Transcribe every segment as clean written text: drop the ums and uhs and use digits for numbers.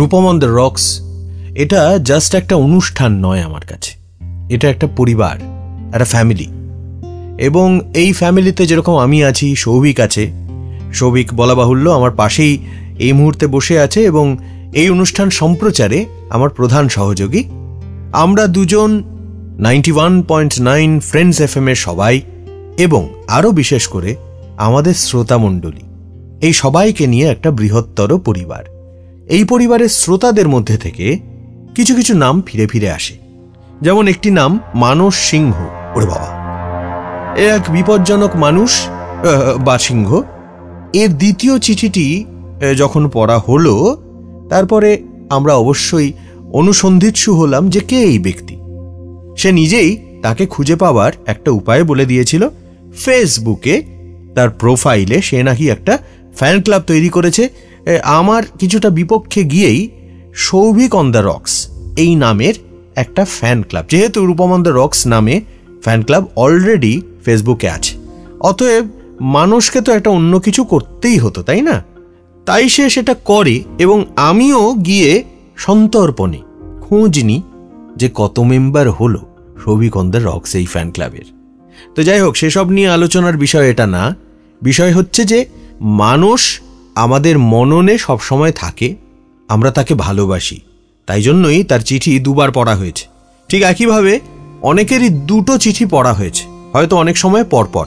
Rupam on the rocks এটা just একটা অনুষ্ঠান নয় আমার কাছে, এটা একটা পরিবার, একটা ফ্যামিলি। এবং এই ফ্যামিলিতে যেরকম আমি আছি, সৌভিক আছে। সৌভিক বলা বাহুল্য আমার পাশেই এই মুহূর্তে বসে আছে এবং এই অনুষ্ঠান সম্প্রচারে আমার প্রধান সহযোগী। আমরা দুজন 91.9 ফ্রেন্ডস FM এর সবাই এবং আরও বিশেষ করে আমাদের শ্রোতামণ্ডলী, এই সবাইকে নিয়ে একটা বৃহত্তর পরিবার। এই পরিবারের শ্রোতাদের মধ্যে থেকে কিছু কিছু নাম ফিরে ফিরে আসে। যেমন একটি নাম মানস সিংহ। ওরে বাবা, এ এক বিপজ্জনক মানুষ বা সিংহ। এর দ্বিতীয় চিঠিটি যখন পড়া হলো, তারপরে আমরা অবশ্যই অনুসন্ধিৎসু হলাম যে কে এই ব্যক্তি। সে নিজেই তাকে খুঁজে পাওয়ার একটা উপায় বলে দিয়েছিল। ফেসবুকে তার প্রোফাইলে সে নাকি একটা ফ্যান ক্লাব তৈরি করেছে। আমার কিছুটা বিপক্ষে গিয়েই সৌভিক অন দ্য রক্স এই নামের একটা ফ্যান ক্লাব, যেহেতু রূপম অন দ্য রক্স নামে ফ্যান ক্লাব অলরেডি ফেসবুকে আছে, অতএব মানুষকে তো একটা অন্য কিছু করতেই হতো, তাই না? তাই সে সেটা করে এবং আমিও গিয়ে সন্তর্পণে খোঁজ নিই যে কত মেম্বার হলো সৌভিক অন দ্য রক্স এই ফ্যান ক্লাবের। তো যাই হোক, সেসব নিয়ে আলোচনার বিষয় এটা না। বিষয় হচ্ছে যে মানুষ আমাদের মননে সবসময় থাকে, আমরা তাকে ভালোবাসি, তাই জন্যই তার চিঠি দুবার পড়া হয়েছে। ঠিক একইভাবে অনেকেরই দুটো চিঠি পড়া হয়েছে, হয়তো অনেক সময় পরপর।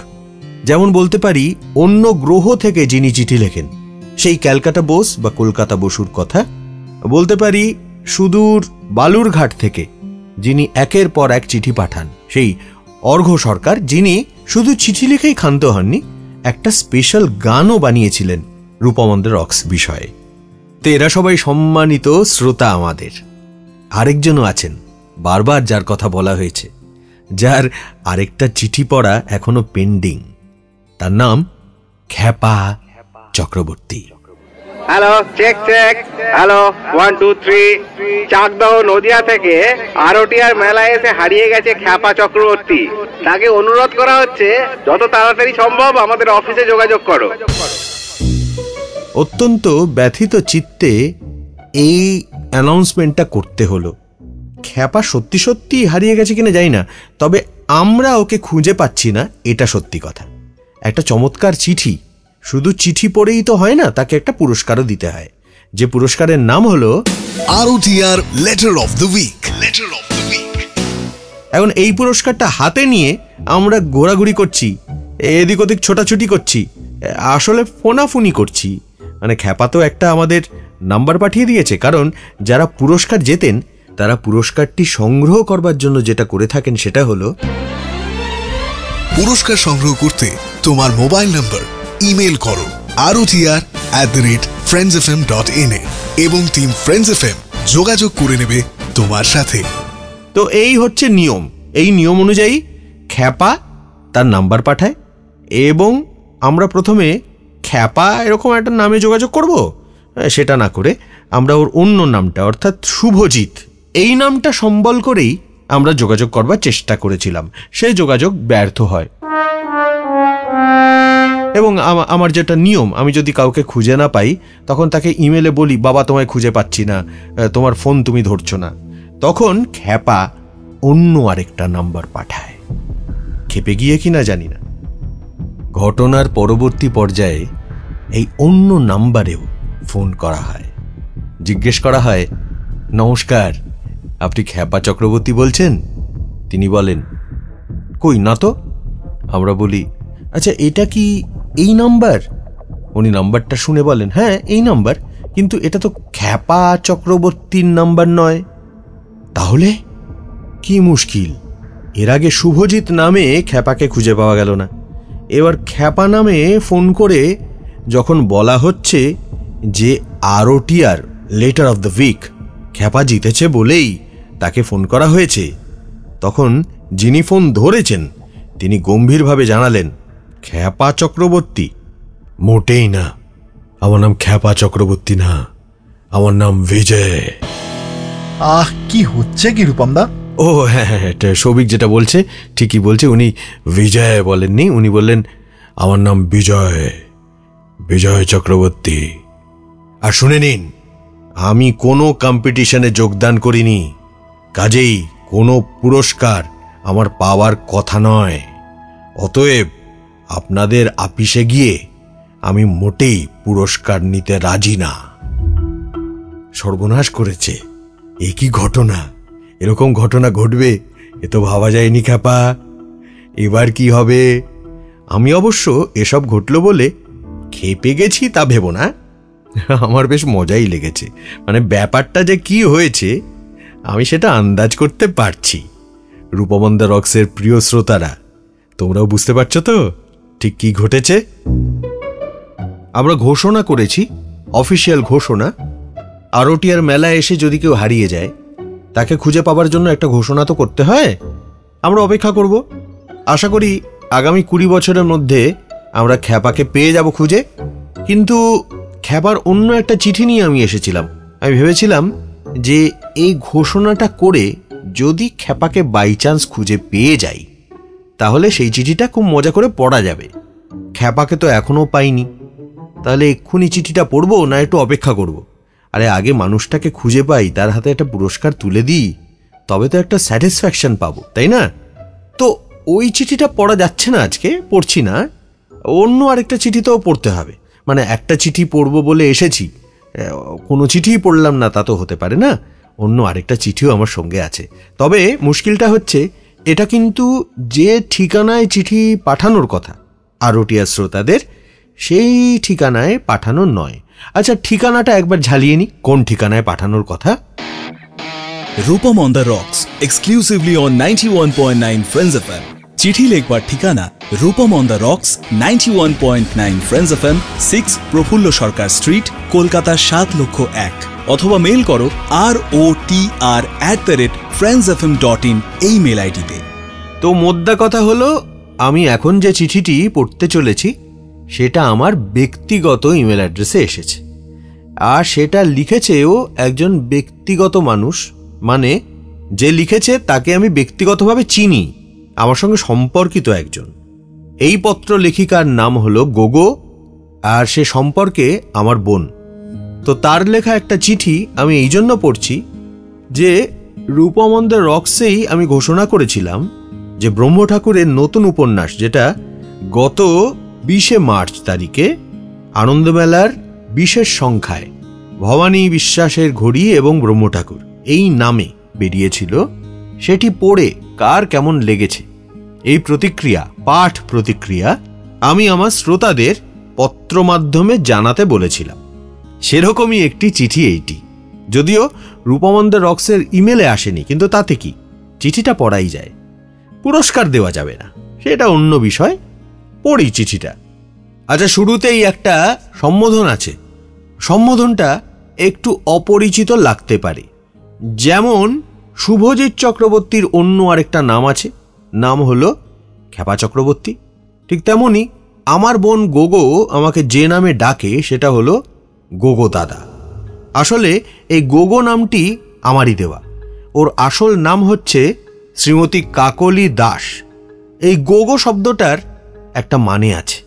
যেমন বলতে পারি অন্য গ্রহ থেকে যিনি চিঠি লেখেন, সেই ক্যালকাটা বোস বা কলকাতা বসুর কথা। বলতে পারি সুদূর বালুরঘাট থেকে যিনি একের পর এক চিঠি পাঠান, সেই অর্ঘ্য সরকার, যিনি শুধু চিঠি লিখেই ক্ষান্ত হননি, একটা স্পেশাল গানও বানিয়েছিলেন রূপম অন দ্য রক্স বিষয়ে। তো এরা সবাই সম্মানিত শ্রোতা আমাদের। আরেকজনও আছেন বারবার যার কথা বলা হয়েছে, যার আরেকটা চিঠি পড়া এখনো পেন্ডিং। তার নাম Khyapa Chakraborty. Hello, check check. Hello, 1 2 3। Chakdaha Nadia থেকে আরটিআর মেলায় এসে হারিয়ে গেছে খ্যাপা চক্রবর্তী। তাকে অনুরোধ করা হচ্ছে যত তাড়াতাড়ি সম্ভব আমাদের অফিসে যোগাযোগ করো। অত্যন্ত ব্যথিত চিত্তে এই অ্যানাউন্সমেন্টটা করতে হলো। খ্যাপা সত্যি সত্যি হারিয়ে গেছে কিনা জানি না, তবে আমরা ওকে খুঁজে পাচ্ছি না, এটা সত্যি কথা। একটা চমৎকার চিঠি, শুধু চিঠি পড়েই তো হয় না, তাকে একটা পুরস্কারও দিতে হয়, যে পুরস্কারের নাম হলো ROTR letter of the week. Letter of the week. এখন এই পুরস্কারটা হাতে নিয়ে আমরা ঘোরাঘুরি করছি, এদিক ওদিক ছোটাছুটি করছি, আসলে ফোনাফুনি করছি। মানে খ্যাপা তো একটা আমাদের নাম্বার পাঠিয়ে দিয়েছে, কারণ যারা পুরস্কার জেতেন তারা পুরস্কারটি সংগ্রহ করবার জন্য যেটা করে থাকেন সেটা হলো পুরস্কার সংগ্রহ করতে তোমার মোবাইল নাম্বার ইমেল করো rotr@friendsfm.in এবং টিম ফ্রেন্ডস এফএম যোগাযোগ করে নেবে তোমার সাথে। তো এই হচ্ছে নিয়ম। এই নিয়ম অনুযায়ী খ্যাপা তার নাম্বার পাঠায় এবং আমরা প্রথমে খ্যাপা এরকম একটা নামে যোগাযোগ করব, সেটা না করে আমরা ওর অন্য নামটা অর্থাৎ শুভজিৎ এই নামটা সম্বল করেই আমরা যোগাযোগ করবার চেষ্টা করেছিলাম। সেই যোগাযোগ ব্যর্থ হয় এবং আমার যেটা নিয়ম, আমি যদি কাউকে খুঁজে না পাই তখন তাকে ইমেলে বলি, বাবা তোমায় খুঁজে পাচ্ছি না, তোমার ফোন তুমি ধরছো না। তখন খ্যাপা অন্য আরেকটা নাম্বার পাঠায়। খেপে গিয়ে কিনা জানি না, ঘটনার পরবর্তী পর্যায়ে এই অন্য নাম্বারেও ফোন করা হয়। জিজ্ঞেস করা হয়, নমস্কার, আপনি খ্যাপা চক্রবর্তী বলছেন? তিনি বলেন, কই না তো। আমরা বলি, আচ্ছা এটা কি এই নাম্বার? উনি নাম্বারটা শুনে বলেন, হ্যাঁ এই নাম্বার, কিন্তু এটা তো খ্যাপা চক্রবর্তীর নাম্বার নয়। তাহলে কি মুশকিল। এর আগে শুভজিৎ নামে খ্যাপাকে খুঁজে পাওয়া গেল না, এবার খ্যাপা নামে ফোন করে যখন বলা হচ্ছে যে ROTR letter of the week Khyapa জিতেছে বলেই তাকে ফোন করা হয়েছে, তখন যিনি ফোন ধরেছেন তিনি গম্ভীরভাবে জানালেন, খ্যাপা চক্রবর্তী? মোটেই না, আমার নাম খ্যাপা চক্রবর্তী না, আমার নাম বিজয়। কি হচ্ছে কি রূপমদা? ও হ্যাঁ হ্যাঁ, সৌভিক যেটা বলছে ঠিকই বলছে। উনি বিজয় বলেননি, উনি বললেন আমার নাম বিজয়, বিজয় চক্রবর্তী। আর শুনে নিন, আমি কোনো কম্পিটিশনে যোগদান করিনি, কাজেই কোনো পুরস্কার আমার পাওয়ার কথা নয়। অতএব আপনাদের আপিসে গিয়ে আমি মোটেই পুরস্কার নিতে রাজি না। সর্বনাশ করেছে, এ কি ঘটনা! এরকম ঘটনা ঘটবে এ তো ভাবা যায়নি খ্যাপা। এবার কি হবে? আমি অবশ্য এসব ঘটল বলে খেপে গেছি তা ভেবো না, আমার বেশ মজাই লেগেছে। মানে ব্যাপারটা যে কি হয়েছে আমি সেটা আন্দাজ করতে পারছি। রূপমন্দা রক্সের প্রিয় শ্রোতারা, তোমরাও বুঝতে পারছো তো ঠিক কি ঘটেছে? আমরা ঘোষণা করেছি, অফিসিয়াল ঘোষণা, আরটিআর মেলায় এসে যদি কেউ হারিয়ে যায় তাকে খুঁজে পাবার জন্য একটা ঘোষণা তো করতে হয়। আমরা অপেক্ষা করব, আশা করি আগামী 20 বছরের মধ্যে আমরা খ্যাপাকে পেয়ে যাব খুঁজে। কিন্তু খ্যাপার অন্য একটা চিঠি নিয়ে আমি এসেছিলাম। আমি ভেবেছিলাম যে এই ঘোষণাটা করে যদি খ্যাপাকে বাই চান্স খুঁজে পেয়ে যাই তাহলে সেই চিঠিটা খুব মজা করে পড়া যাবে। খ্যাপাকে তো এখনো পাইনি, তাহলে এক্ষুনি চিঠিটা পড়বো না একটু অপেক্ষা করব? আরে আগে মানুষটাকে খুঁজে পাই, তার হাতে একটা পুরস্কার তুলে দিই, তবে তো একটা স্যাটিসফ্যাকশন পাবো, তাই না? তো ওই চিঠিটা পড়া যাচ্ছে না, আজকে পড়ছি না, অন্য আরেকটা চিঠি তো পড়তে হবে। মানে একটা চিঠি পড়বো বলে এসেছি, কোনো চিঠিই পড়লাম না তা তো হতে পারে না, অন্য আরেকটা চিঠিও আমার সঙ্গে আছে। তবে মুশকিলটা হচ্ছে এটা কিন্তু যে ঠিকানায় চিঠি পাঠানোর কথা আরটিআর শ্রোতাদের, সেই ঠিকানায় পাঠানোর নয়। আচ্ছা, ঠিকানাটা একবার ঝালিয়ে নি, কোন ঠিকানায় পাঠানোর কথা? Rupam on the rocks, exclusively on 91.9 friends FM. চিঠি লিখবার ঠিকানা Rupam on the rocks, 91.9 friends FM, 6 Prafulla Sarkar street, Kolkata 7,01,000। অথবা মেল করো rotr@friendsfm.in এই মেল আইডিতে। তো মোদ্দা কথা হলো, আমি এখন যে চিঠিটি পড়তে চলেছি সেটা আমার ব্যক্তিগত ইমেল অ্যাড্রেসে এসেছে, আর সেটা লিখেছেও একজন ব্যক্তিগত মানুষ। মানে যে লিখেছে তাকে আমি ব্যক্তিগতভাবে চিনি, আমার সঙ্গে সম্পর্কিত একজন। এই পত্র লেখিকার নাম হলো গোগো, আর সে সম্পর্কে আমার বোন। তো তার লেখা একটা চিঠি আমি এই জন্য পড়ছি যে রূপম অন দ্য রক্সেই আমি ঘোষণা করেছিলাম যে ব্রহ্ম ঠাকুরের নতুন উপন্যাস, যেটা গত 20 মার্চ তারিখে আনন্দমেলার বিশেষ সংখ্যায় ভবানী বিশ্বাসের ঘড়ি এবং ব্রহ্ম ঠাকুর এই নামে বেরিয়েছিল, সেটি পড়ে কার কেমন লেগেছে এই প্রতিক্রিয়া, পাঠ প্রতিক্রিয়া আমি আমার শ্রোতাদের পত্র মাধ্যমে জানাতে বলেছিলাম। সেরকমই একটি চিঠি এইটি, যদিও রূপম অন দ্য রক্সের ইমেলে আসেনি, কিন্তু তাতে কি, চিঠিটা পড়াই যায়। পুরস্কার দেওয়া যাবে না সেটা অন্য বিষয়, পড়ি চিঠিটা। আচ্ছা, শুরুতেই একটা সম্বোধন আছে। সম্বোধনটা একটু অপরিচিত লাগতে পারে, যেমন শুভজিৎ চক্রবর্তীর অন্য আরেকটা নাম আছে, নাম হলো খ্যাপা চক্রবর্তী। ঠিক তেমনি আমার বোন গোগো আমাকে যে নামে ডাকে সেটা হলো গোগো দাদা। আসলে এই গোগো নামটি আমারই দেওয়া, ওর আসল নাম হচ্ছে শ্রীমতী কাকলি দাস। এই গোগো শব্দটার একটা মানে আছে,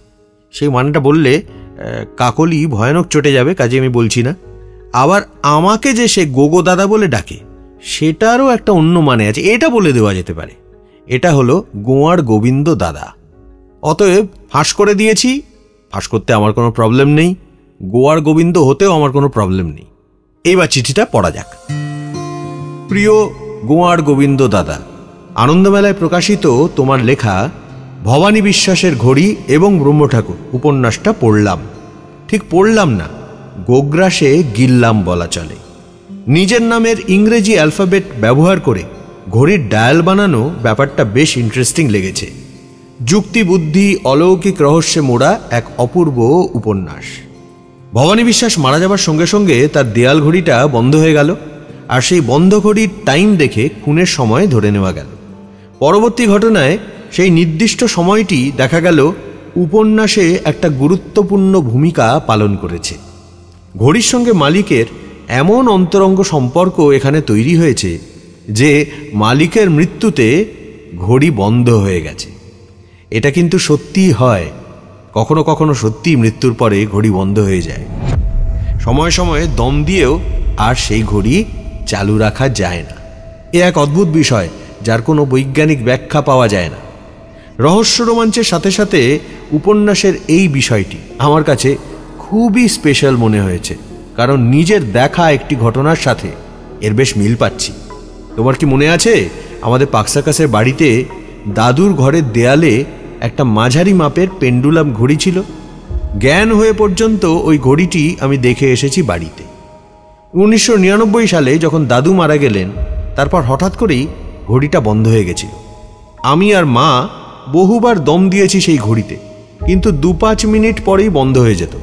সেই মানেটা বললে কাকলি ভয়ানক চটে যাবে, কাজে আমি বলছি না। আবার আমাকে যে সে গোগো দাদা বলে ডাকে সেটারও একটা অন্য মানে আছে, এটা বলে দেওয়া যেতে পারে, এটা হলো গোয়ার গোবিন্দ দাদা। অতএব ফাঁস করে দিয়েছি, ফাঁস করতে আমার কোনো প্রবলেম নেই, গোয়ার গোবিন্দ হতেও আমার কোনো প্রবলেম নেই। এইবার চিঠিটা পড়া যাক। প্রিয় গোয়ার গোবিন্দ দাদা, আনন্দমেলায় প্রকাশিত তোমার লেখা ভবানী বিশ্বাসের ঘড়ি এবং ব্রহ্ম ঠাকুর উপন্যাসটা পড়লাম। ঠিক পড়লাম না, গোগ্রাসে গিললাম বলা চলে। নিজের নামের ইংরেজি অ্যালফাবেট ব্যবহার করে ঘড়ির ডায়াল বানানো ব্যাপারটা বেশ ইন্টারেস্টিং লেগেছে। যুক্তি বুদ্ধি অলৌকিক রহস্যে মোড়া এক অপূর্ব উপন্যাস। ভবানী বিশ্বাস মারা যাবার সঙ্গে সঙ্গে তার দেয়াল ঘড়িটা বন্ধ হয়ে গেল, আর সেই বন্ধ ঘড়ির টাইম দেখে খুনের সময় ধরে নেওয়া গেল। পরবর্তী ঘটনায় সেই নির্দিষ্ট সময়টি দেখা গেল উপন্যাসে একটা গুরুত্বপূর্ণ ভূমিকা পালন করেছে। ঘড়ির সঙ্গে মালিকের এমন অন্তরঙ্গ সম্পর্ক এখানে তৈরি হয়েছে যে মালিকের মৃত্যুতে ঘড়ি বন্ধ হয়ে গেছে। এটা কিন্তু সত্যিই হয়, কখনো কখনো সত্যিই মৃত্যুর পরে ঘড়ি বন্ধ হয়ে যায়। সময়ে সময়ে দম দিয়েও আর সেই ঘড়ি চালু রাখা যায় না। এ এক অদ্ভুত বিষয়, যার কোনো বৈজ্ঞানিক ব্যাখ্যা পাওয়া যায় না। রহস্য রোমাঞ্চের সাথে সাথে উপন্যাসের এই বিষয়টি আমার কাছে খুবই স্পেশাল মনে হয়েছে, কারণ নিজের দেখা একটি ঘটনার সাথে এর বেশ মিল পাচ্ছি। তোমার কি মনে আছে, আমাদের পাকসাকাসের বাড়িতে দাদুর ঘরের দেয়ালে একটা মাঝারি মাপের পেন্ডুলাম ঘড়ি ছিল? জ্ঞান হয়ে পর্যন্ত ওই ঘড়িটি আমি দেখে এসেছি বাড়িতে। 1999 সালে যখন দাদু মারা গেলেন, তারপর হঠাৎ করেই ঘড়িটা বন্ধ হয়ে গেছিল। আমি আর মা বহুবার দম দিয়েছি সেই ঘড়িতে, কিন্তু 2-5 মিনিট পরেই বন্ধ হয়ে যেত।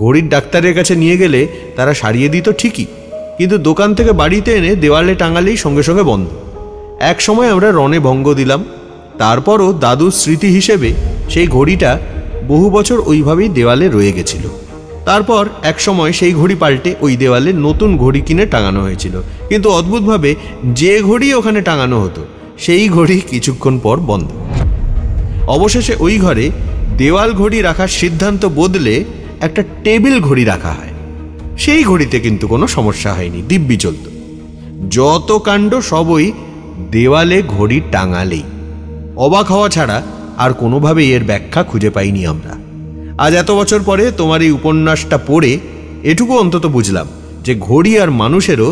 ঘড়ির ডাক্তারের কাছে নিয়ে গেলে তারা সারিয়ে দিত ঠিকই, কিন্তু দোকান থেকে বাড়িতে এনে দেওয়ালে টাঙালেই সঙ্গে সঙ্গে বন্ধ। এক সময় আমরা রণে ভঙ্গ দিলাম, তারপরও দাদুর স্মৃতি হিসেবে সেই ঘড়িটা বহু বছর ওইভাবেই দেওয়ালে রয়ে গেছিল। তারপর এক সময় সেই ঘড়ি পাল্টে ওই দেওয়ালে নতুন ঘড়ি কিনে টাঙানো হয়েছিল, কিন্তু অদ্ভুতভাবে যে ঘড়ি ওখানে টাঙানো হতো সেই ঘড়ি কিছুক্ষণ পর বন্ধ। অবশেষে ওই ঘরে দেওয়াল ঘড়ি রাখার সিদ্ধান্ত বদলে একটা টেবিল ঘড়ি রাখা হয়। সেই ঘড়িতে কিন্তু কোনো সমস্যা হয়নি, দিব্যি চলত। যত কাণ্ড সবই দেওয়ালে ঘড়ি টাঙালেই। অবাক হওয়া ছাড়া আর কোনোভাবেই এর ব্যাখ্যা খুঁজে পাইনি আমরা। আজ এত বছর পরে তোমার এই উপন্যাসটা পড়ে এটুকু অন্তত বুঝলাম যে ঘড়ি আর মানুষেরও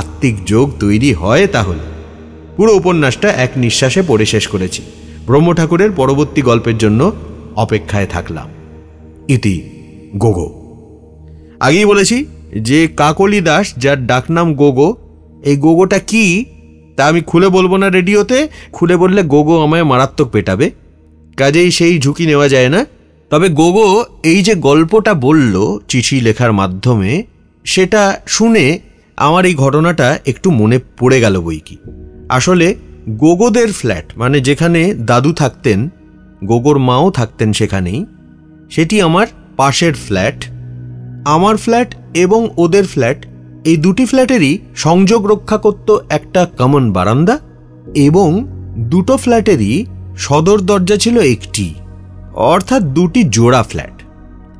আত্মিক যোগ তৈরি হয়। তাহলে পুরো উপন্যাসটা এক নিঃশ্বাসে পড়ে শেষ করেছি। ব্রহ্ম ঠাকুরের পরবর্তী গল্পের জন্য অপেক্ষায় থাকলাম। ইতি গোগো। আগেই বলেছি যে কাকলি দাস, যার ডাকনাম গোগো, এই গোগোটা কি তা আমি খুলে বলবো না রেডিওতে। খুলে বললে গোগো আমায় মারাত্মক পেটাবে, কাজেই সেই ঝুঁকি নেওয়া যায় না। তবে গোগো এই যে গল্পটা বলল চিঠি লেখার মাধ্যমে, সেটা শুনে আমার এই ঘটনাটা একটু মনে পড়ে গেল বই কি। আসলে গোগোদের ফ্ল্যাট, মানে যেখানে দাদু থাকতেন, গোগোর মাও থাকতেন সেখানেই, সেটি আমার পাশের ফ্ল্যাট। আমার ফ্ল্যাট এবং ওদের ফ্ল্যাট, এই দুটি ফ্ল্যাটেরই সংযোগ রক্ষা করত একটা কমন বারান্দা, এবং দুটো ফ্ল্যাটেরই সদর দরজা ছিল একটি, অর্থাৎ দুটি জোড়া ফ্ল্যাট।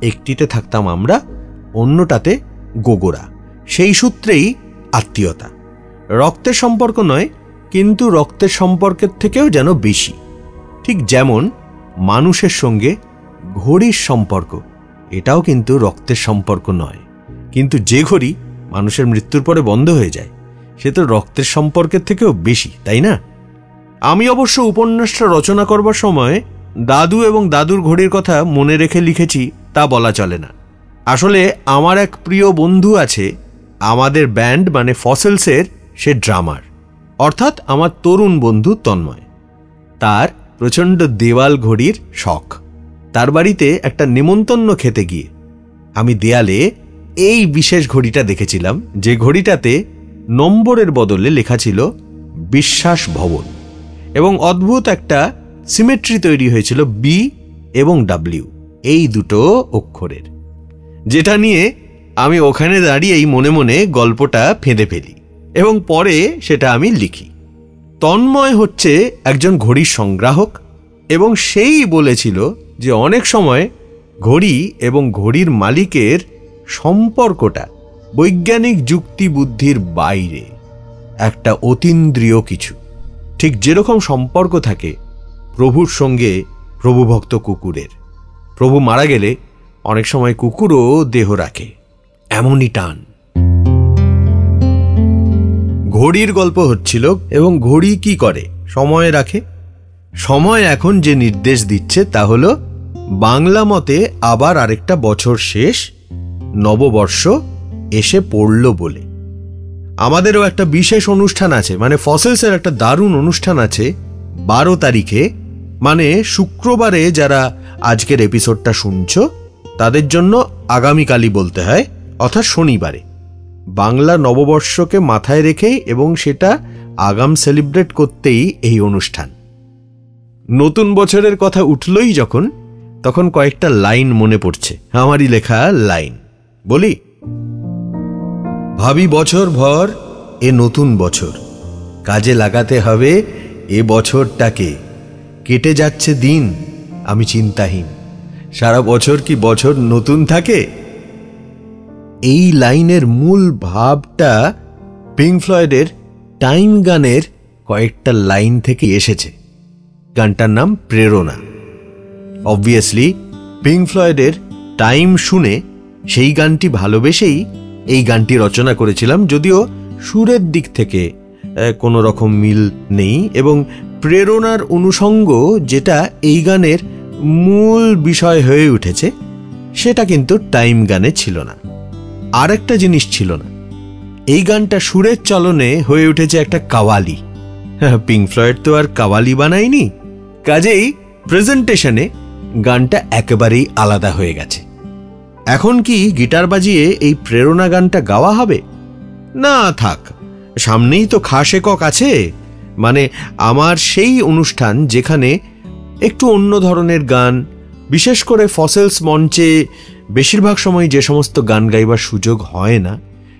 একটিতে থাকতাম আমরা, অন্যটাতে গোগোরা। সেই সূত্রেই আত্মীয়তা। রক্তের সম্পর্ক নয়, কিন্তু রক্তের সম্পর্কের থেকেও যেন বেশি। ঠিক যেমন মানুষের সঙ্গে ঘড়ির সম্পর্ক, এটাও কিন্তু রক্তের সম্পর্ক নয়, কিন্তু যে ঘড়ি মানুষের মৃত্যুর পরে বন্ধ হয়ে যায় সে তো রক্তের সম্পর্কের থেকেও বেশি, তাই না? আমি অবশ্য উপন্যাসটা রচনা করবার সময় দাদু এবং দাদুর ঘড়ির কথা মনে রেখে লিখেছি তা বলা চলে না। আসলে আমার এক প্রিয় বন্ধু আছে, আমাদের ব্যান্ড মানে ফসেলসের সে ড্রামার, অর্থাৎ আমার তরুণ বন্ধু তন্ময়। তার প্রচণ্ড দেওয়াল ঘড়ির শখ। তার বাড়িতে একটা নেমন্তন্ন খেতে গিয়ে আমি দেয়ালে এই বিশেষ ঘড়িটা দেখেছিলাম, যে ঘড়িটাতে নম্বরের বদলে লেখা ছিল বিশ্বাস ভবন, এবং অদ্ভুত একটা সিমেট্রি তৈরি হয়েছিল বি এবং ডাব্লিউ, এই দুটো অক্ষরের, যেটা নিয়ে আমি ওখানে দাঁড়িয়েই মনে মনে গল্পটা ফেঁদে ফেলি এবং পরে সেটা আমি লিখি। তন্ময় হচ্ছে একজন ঘড়ির সংগ্রাহক, এবং সেই বলেছিল যে অনেক সময় ঘড়ি এবং ঘড়ির মালিকের সম্পর্কটা বৈজ্ঞানিক যুক্তি বুদ্ধির বাইরে, একটা অতীন্দ্রিয় কিছু। ঠিক যেরকম সম্পর্ক থাকে প্রভুর সঙ্গে প্রভুভক্ত কুকুরের। প্রভু মারা গেলে অনেক সময় কুকুরও দেহ রাখে, এমনই টান। ঘড়ির গল্প হচ্ছিল, এবং ঘড়ি কি করে? সময় রাখে। সময় এখন যে নির্দেশ দিচ্ছে তা হলো বাংলা মতে আবার আরেকটা বছর শেষ, নববর্ষ এসে পড়ল বলে। আমাদেরও একটা বিশেষ অনুষ্ঠান আছে, মানে ফসেলসের একটা দারুণ অনুষ্ঠান আছে 12 তারিখে, মানে শুক্রবারে। যারা আজকের এপিসোডটা শুনছো তাদের জন্য আগামীকালই বলতে হয়, অর্থাৎ শনিবারে। বাংলা নববর্ষকে মাথায় রেখেই এবং সেটা আগাম সেলিব্রেট করতেই এই অনুষ্ঠান। নতুন বছরের কথা উঠলই যখন, তখন কয়েকটা লাইন মনে পড়ছে, আমারই লেখা লাইন। বলি, ভাবি বছর ভর এ নতুন বছর, কাজে লাগাতে হবে এ বছরটাকে। কেটে যাচ্ছে দিন আমি চিন্তাহীন, সারা বছর কি বছর নতুন থাকে? এই লাইনের মূল ভাবটা পিঙ্ক ফ্লয়েডের টাইম গানের কয়েকটা লাইন থেকে এসেছে। গানটার নাম প্রেরণা। অবভিয়াসলি পিঙ্ক ফ্লয়েডের টাইম শুনে সেই গানটি ভালোবেসেই এই গানটি রচনা করেছিলাম, যদিও সুরের দিক থেকে কোনো রকম মিল নেই এবং প্রেরণার অনুষঙ্গ যেটা এই গানের মূল বিষয় হয়ে উঠেছে সেটা কিন্তু টাইম গানে ছিল না। আর একটা জিনিস ছিল না, এই গানটা সুরের চলনে হয়ে উঠেছে একটা কাওয়ালি। পিঙ্ক ফ্লয়েড তো আর কাওয়ালি বানায়নি, কাজেই প্রেজেন্টেশনে গানটা একেবারেই আলাদা হয়ে গেছে। এখন কি গিটার বাজিয়ে এই প্রেরণা গানটা গাওয়া হবে? না, থাক, সামনেই তো খাস একক আছে, মানে আমার সেই অনুষ্ঠান যেখানে একটু অন্য ধরনের গান, বিশেষ করে ফসেলস মঞ্চে বেশিরভাগ সময় যে সমস্ত গান গাইবার সুযোগ হয় না,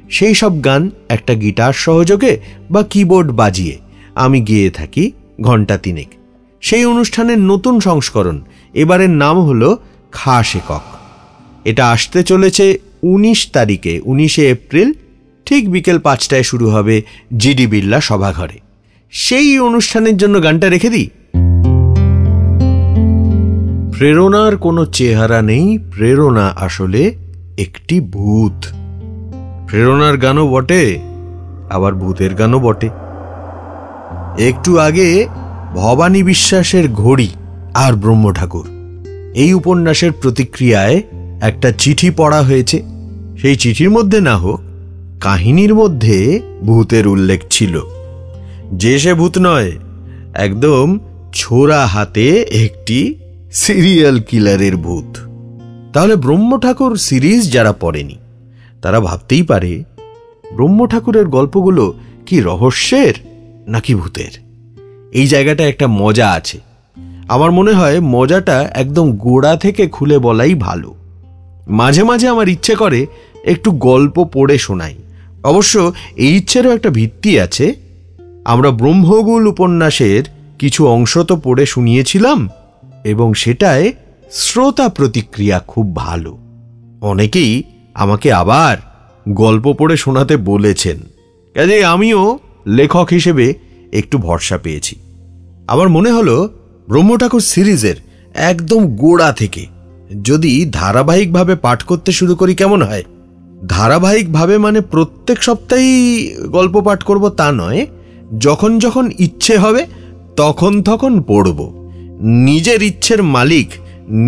সেই সব গান একটা গিটার সহযোগে বা কিবোর্ড বাজিয়ে আমি গেয়ে থাকি ঘণ্টা তিনেক। সেই অনুষ্ঠানের নতুন সংস্করণ, এবারের নাম হলো খাস একক। এটা আসতে চলেছে 19 তারিখে, 19শে এপ্রিল, ঠিক বিকেল 5টায় শুরু হবে জিডি বিড়লা সভাঘরে। সেই অনুষ্ঠানের জন্য গানটা রেখে দিই। প্রেরণার কোনো চেহারা নেই, প্রেরণা আসলে একটি ভূত। প্রেরণার গানও বটে, আবার ভূতের গানও বটে। একটু আগে ভবানী বিশ্বাসের ঘড়ি আর ব্রহ্ম ঠাকুর এই উপন্যাসের প্রতিক্রিয়ায় একটা চিঠি পড়া হয়েছে। সেই চিঠির মধ্যে না হোক, কাহিনীর মধ্যে ভূতের উল্লেখ ছিল। যে সে ভূত নয়, একদম ছোড়া হাতে একটি সিরিয়াল কিলারের ভূত। তাহলে ব্রহ্ম ঠাকুর সিরিজ যারা পড়েনি তারা ভাবতেই পারে ব্রহ্ম ঠাকুরের গল্পগুলো কি রহস্যের নাকি ভূতের। এই জায়গাটা একটা মজা আছে। আমার মনে হয় মজাটা একদম গোড়া থেকে খুলে বলাই ভালো। মাঝে মাঝে আমার ইচ্ছে করে একটু গল্প পড়ে শোনাই। অবশ্য এই ইচ্ছেরও একটা ভিত্তি আছে। আমরা ব্রহ্মগুল উপন্যাসের কিছু অংশ তো পড়ে শুনিয়েছিলাম এবং সেটায় শ্রোতা প্রতিক্রিয়া খুব ভালো। অনেকেই আমাকে আবার গল্প পড়ে শোনাতে বলেছেন, কাজে আমিও লেখক হিসেবে একটু ভরসা পেয়েছি। আমার মনে হলো ব্রহ্ম ঠাকুর সিরিজের একদম গোড়া থেকে যদি ধারাবাহিকভাবে পাঠ করতে শুরু করি কেমন হয়। ধারাবাহিকভাবে মানে প্রত্যেক সপ্তাহেই গল্প পাঠ করব তা নয়, যখন যখন ইচ্ছে হবে তখন তখন পড়ব। নিজের ইচ্ছের মালিক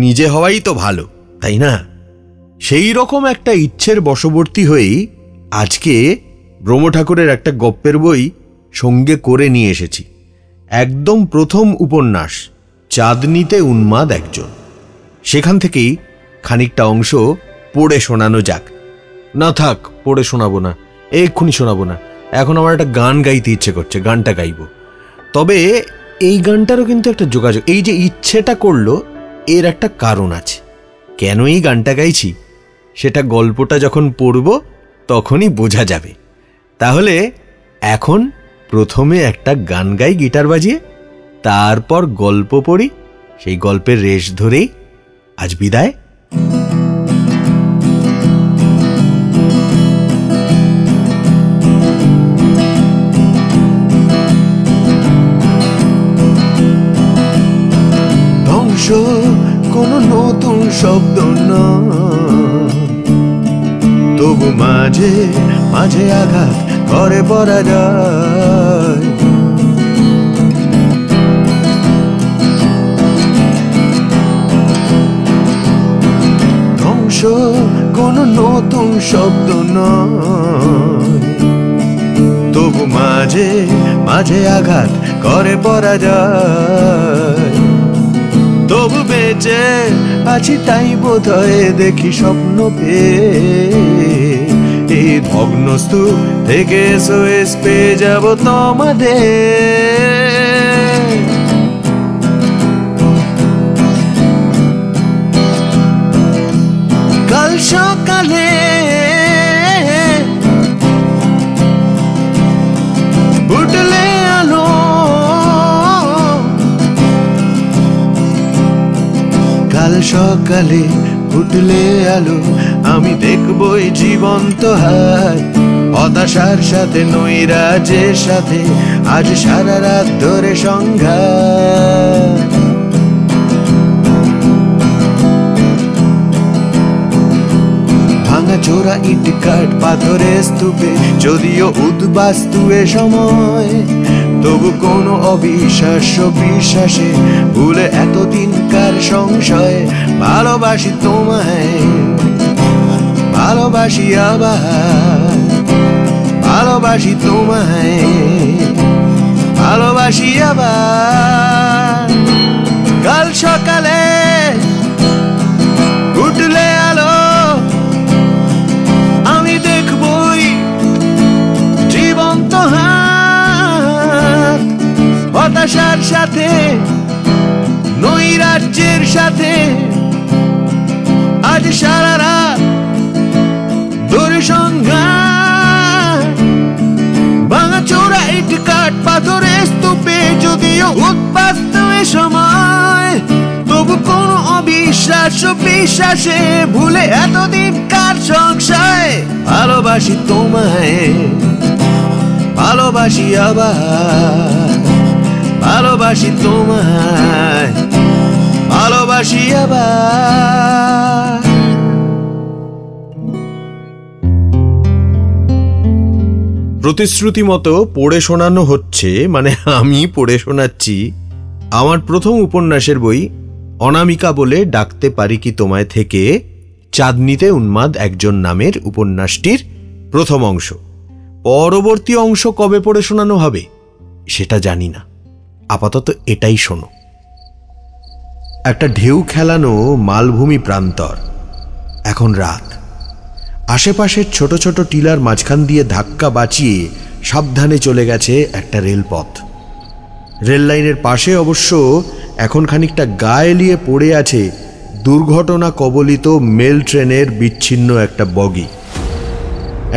নিজে হওয়াই তো ভালো, তাই না? সেই রকম একটা ইচ্ছের বশবর্তী হয়েই আজকে ব্রহ্ম ঠাকুরের একটা গপ্পের বই সঙ্গে করে নিয়ে এসেছি। একদম প্রথম উপন্যাস চাঁদনিতে উন্মাদ একজন, সেখান থেকেই খানিকটা অংশ পড়ে শোনানো যাক। না থাক, পড়ে শোনাবো না, এক্ষুনি শোনাবো না। এখন আমার একটা গান গাইতে ইচ্ছে করছে, গানটা গাইব। তবে এই গানটারও কিন্তু একটা যোগাযোগ, এই যে ইচ্ছেটা করলো এর একটা কারণ আছে। কেন এই গানটা গাইছি সেটা গল্পটা যখন পড়ব তখনই বোঝা যাবে। তাহলে এখন প্রথমে একটা গান গাই গিটার বাজিয়ে, তারপর গল্প পড়ি। সেই গল্পের রেশ ধরেই আজ বিদায়। ধ্বংস কোনো নতুন শব্দ নয়, তবু মাঝে মাঝে আঘাত করে পড়া যায়। ধ্বংস কোনো নতুন শব্দ নয়, তবু মাঝে মাঝে আঘাত করে পড়া যায়। তবু বেঁচে আছি তাই বোধহয় দেখি স্বপ্ন পেয়ে, এই ভগ্নস্তূপ থেকে সোয়েস পেয়ে যাব তোমাদের। কাল সকালে উঠলে আলো, কাল সকালে উঠলে আলো, আমি দেখবই জীবন্ত হাত, হতাশার সাথে নৈরাজ্যের সাথে আজ সারা রাত ধরে সংঘাত। ভাঙা চোরা ইট কাঠ পাথরের স্তূপে যদিও উদ্বাস্তু এ সময়, তবু কোনো অবিশ্বাস্য বিশ্বাসে ভুলে এতদিনকার সংশয়। ভালোবাসি তোমায়, ভালোবাসি আবার, ভালোবাসি তোমায়, ভালোবাসি আবার। কাল সকালে উঠলে আলো, আমি দেখবই জীবন্ত হাত, হতাশার সাথে নৈরাজ্যের সাথে আজ সারা রাত ধরে সংঘাত। ভাঙা চোরা ইট কাঠ পাথরের স্তূপে যদিও উদ্বাস্তু এ সময়, তবু কোনো অবিশ্বাস্য বিশ্বাসে ভুলে এতদিনকার সংশয়। ভালোবাসি তোমায়, ভালোবাসি আবার, ভালোবাসি তোমায়, ভালোবাসি আবার। প্রতিশ্রুতি মতো পড়ে শোনানো হচ্ছে, মানে আমি পড়ে শোনাচ্ছি আমার প্রথম উপন্যাসের বই অনামিকা বলে ডাকতে পারি কি তোমায় থেকে চাঁদনিতে উন্মাদ একজন নামের উপন্যাসটির প্রথম অংশ। পরবর্তী অংশ কবে পড়ে শোনানো হবে সেটা জানি না, আপাতত এটাই শোনো। একটা ঢেউ খেলানো মালভূমি প্রান্তর, এখন রাত। আশেপাশের ছোট ছোট টিলার মাঝখান দিয়ে ধাক্কা বাঁচিয়ে সাবধানে চলে গেছে একটা রেলপথ। রেল লাইনের পাশে অবশ্য এখন খানিকটা গা এলিয়ে পড়ে আছে দুর্ঘটনা কবলিত মেল ট্রেনের বিচ্ছিন্ন একটা বগি।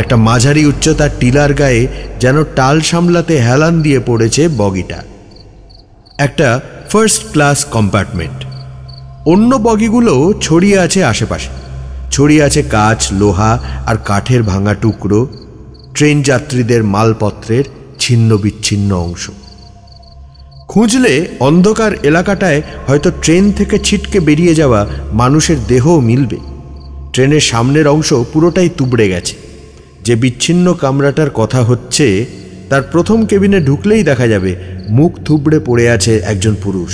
একটা মাঝারি উচ্চতার টিলার গায়ে যেন টাল সামলাতে হেলান দিয়ে পড়েছে বগিটা। একটা ফার্স্ট ক্লাস কম্পার্টমেন্ট। অন্য বগিগুলো ছড়িয়ে আছে আশেপাশে, ছড়িয়ে আছে কাঁচ, লোহা আর কাঠের ভাঙা টুকরো, ট্রেন যাত্রীদের মালপত্রের ছিন্ন বিচ্ছিন্ন অংশ। খুঁজলে অন্ধকার এলাকাটায় হয়তো ট্রেন থেকে ছিটকে বেরিয়ে যাওয়া মানুষের দেহও মিলবে। ট্রেনের সামনের অংশ পুরোটাই তুবড়ে গেছে। যে বিচ্ছিন্ন কামরাটার কথা হচ্ছে তার প্রথম কেবিনে ঢুকলেই দেখা যাবে মুখ থুবড়ে পড়ে আছে একজন পুরুষ,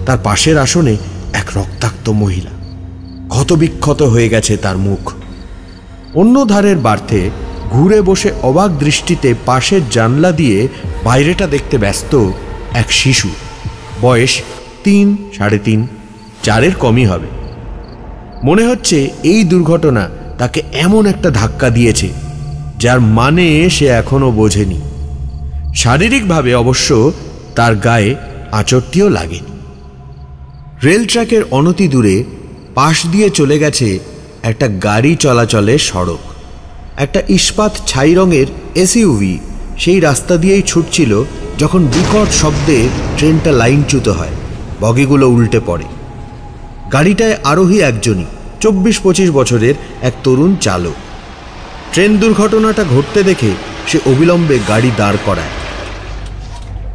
তার পাশের আসনে এক রক্তাক্ত মহিলা, ক্ষতবিক্ষত হয়ে গেছে তার মুখ। অন্য ধারের বার্থে ঘুরে বসে অবাক দৃষ্টিতে পাশের জানলা দিয়ে বাইরেটা দেখতে ব্যস্ত এক শিশু, বয়স 3, 3.5, 4-এর কমই হবে। মনে হচ্ছে এই দুর্ঘটনা তাকে এমন একটা ধাক্কা দিয়েছে যার মানে সে এখনো বোঝেনি। শারীরিকভাবে অবশ্য তার গায়ে আঁচড়টিও লাগেনি। রেল ট্র্যাকের অনতি দূরে পাশ দিয়ে চলে গেছে একটা গাড়ি চলাচলের সড়ক। একটা ইস্পাত ছাই রঙের এসইউভি সেই রাস্তা দিয়েই ছুটছিল যখন বিকট শব্দে ট্রেনটা লাইনচ্যুত হয়, বগিগুলো উল্টে পড়ে। গাড়িটায় আরোহী একজনই, 24-25 বছরের এক তরুণ চালক। ট্রেন দুর্ঘটনাটা ঘটতে দেখে সে অবিলম্বে গাড়ি দাঁড় করায়।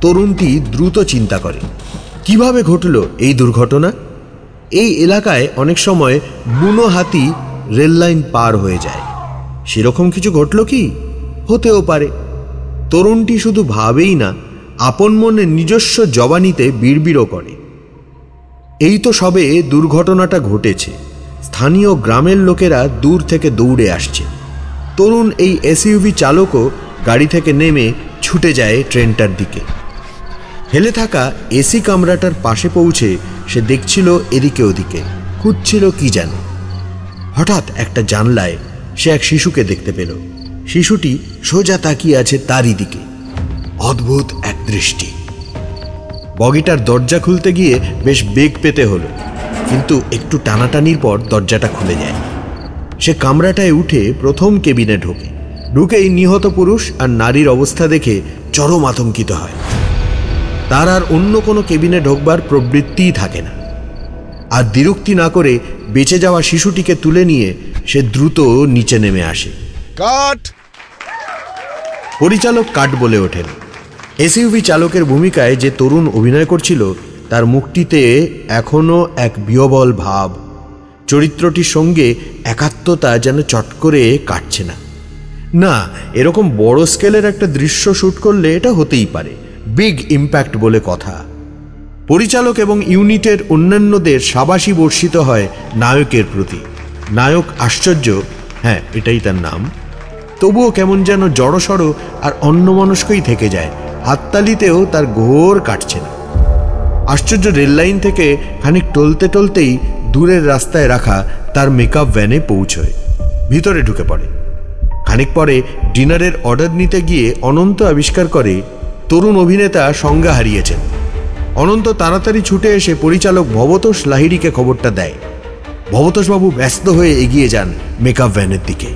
তরুণটি দ্রুত চিন্তা করে, কিভাবে ঘটল এই দুর্ঘটনা? এই এলাকায় অনেক সময় বুনো হাতি রেল লাইন পার হয়ে যায়, সেরকম কিছু ঘটল কি? হতেও পারে। তরুণটি শুধু ভাবেই না, আপন মনে নিজস্ব জবানিতে বিড়বিড়ও করে। এই তো সবে দুর্ঘটনাটা ঘটেছে, স্থানীয় গ্রামের লোকেরা দূর থেকে দৌড়ে আসছে। তরুণ এই এসইউভি চালকও গাড়ি থেকে নেমে ছুটে যায় ট্রেনটার দিকে। হেলে থাকা এসি কামরাটার পাশে পৌঁছে সে দেখছিল এদিকে ওদিকে, খুঁজছিল কি যেন। হঠাৎ একটা জানলায় সে এক শিশুকে দেখতে পেল। শিশুটি সোজা তাকিয়ে আছে তারই দিকে। অদ্ভুত এক দৃষ্টি। বগিটার দরজা খুলতে গিয়ে বেশ বেগ পেতে হলো, কিন্তু একটু টানাটানির পর দরজাটা খুলে যায়। সে কামরাটায় উঠে প্রথম কেবিনে ঢুকেই নিহত পুরুষ আর নারীর অবস্থা দেখে চরম আতঙ্কিত হয়। তার আর অন্য কোনো কেবিনে ঢোকবার প্রবৃত্তিই থাকে না। আর দ্বিরুক্তি না করে বেঁচে যাওয়া শিশুটিকে তুলে নিয়ে সে দ্রুত নিচে নেমে আসে। কাট। পরিচালক কাট বলে ওঠেন। এসইউভি চালকের ভূমিকায় যে তরুণ অভিনয় করছিল তার মুখটিতে এখনো এক বিহবল ভাব। চরিত্রটির সঙ্গে একাত্মতা যেন চট করে কাটছে না। না, এরকম বড় স্কেলের একটা দৃশ্য শুট করলে এটা হতেই পারে, বিগ ইম্প্যাক্ট বলে কথা। পরিচালক এবং ইউনিটের অন্যান্যদের সাবাসী বর্ষিত হয় নায়কের প্রতি। নায়ক আশ্চর্য, হ্যাঁ এটাই তার নাম, তবুও কেমন যেন জড়সড় আর অন্যমনস্কই থেকে যায়। হাততালিতেও তার ঘোর কাটছে না। আশ্চর্য রেললাইন থেকে খানিক টলতে টলতেই দূরের রাস্তায় রাখা তার মেকআপ ভ্যানে পৌঁছয়, ভিতরে ঢুকে পড়ে। খানিক পরে ডিনারের অর্ডার নিতে গিয়ে অনন্ত আবিষ্কার করে তরুণ অভিনেতা সংজ্ঞা হারিয়েছেন। অনন্ত তাড়াতাড়ি ছুটে এসে পরিচালক ভবতোষ লাহিড়িকে খবরটা দেয়। ভবতোষবাবু ব্যস্ত হয়ে এগিয়ে যান মেকআপ ভ্যানের দিকে।